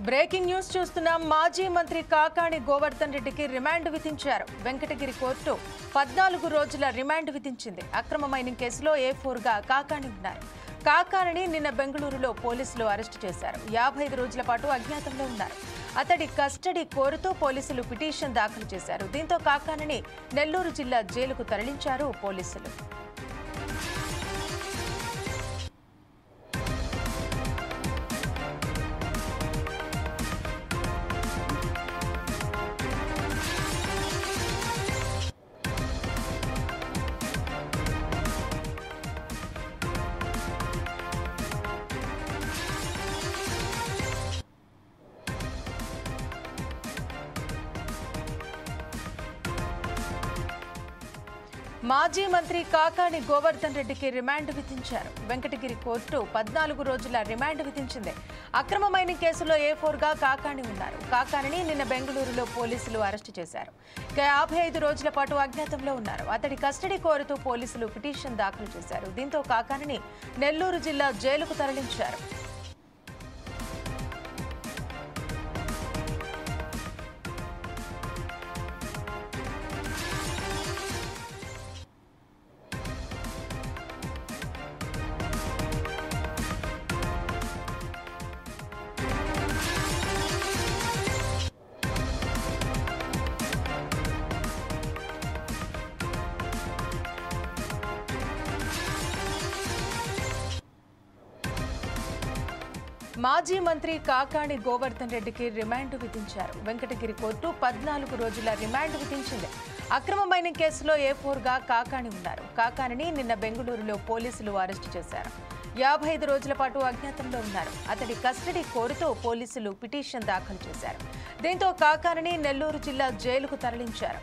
Breaking news చూస్తున్నాం. మాజీ మంత్రి కాకాణి గోవర్ధన్ రెడ్డికి రిమాండ్ విధించారు. వెంకటగిరి కోర్టు 14 రోజుల రిమాండ్ విధించింది. అక్రమ మైనింగ్ కేసులో A4గా కాకాణి ఉన్నారు. కాకాణిని నిన్న బెంగళూరులో పోలీసులు అరెస్టు చేశారు. 55 రోజుల పాటు అజ్ఞాతంలో ఉన్నారు. అతడి కస్టడీ కోరుతూ పోలీసులు పిటిషన్ దాఖలు చేశారు. దీంతో కాకాణిని నెల్లూరు జిల్లా జైలుకు తరలించారు పోలీసులు. మాజీ మంత్రి కాకాణి గోవర్ధన్ రెడ్డికి రిమాండ్ విధించారు. వెంకటగిరి కోర్టు 14 రోజుల రిమాండ్ విధించింది. అక్రమ మైనింగ్ కేసులో A4గా కాకాణి ఉన్నారు. కాకాణిని నిన్న బెంగళూరులో పోలీసులు అరెస్టు చేశారు. 55 రోజుల పాటు అజ్ఞాతంలో ఉన్నారు. అతడి కస్టడీ కోరుతూ పోలీసులు పిటిషన్ దాఖలు చేశారు. దీంతో కాకాణిని నెల్లూరు జిల్లా జైలుకు తరలించారు. మాజీ మంత్రి కాకాణి గోవర్ధన్ రెడ్డికి రిమాండ్ విధించారు. వెంకటగిరి కోర్టు 14 రోజుల రిమాండ్ విధించింది. అక్రమ మైనింగ్ కేసులో A4గా కాకాణి ఉన్నారు. కాకాణిని నిన్న బెంగళూరులో పోలీసులు అరెస్టు చేశారు. 55 రోజుల పాటు అజ్ఞాతంలో ఉన్నారు. అతడి కస్టడీ కోరుతూ పోలీసులు పిటిషన్ దాఖలు చేశారు. దీంతో కాకాణిని నెల్లూరు జిల్లా జైలుకు తరలించారు.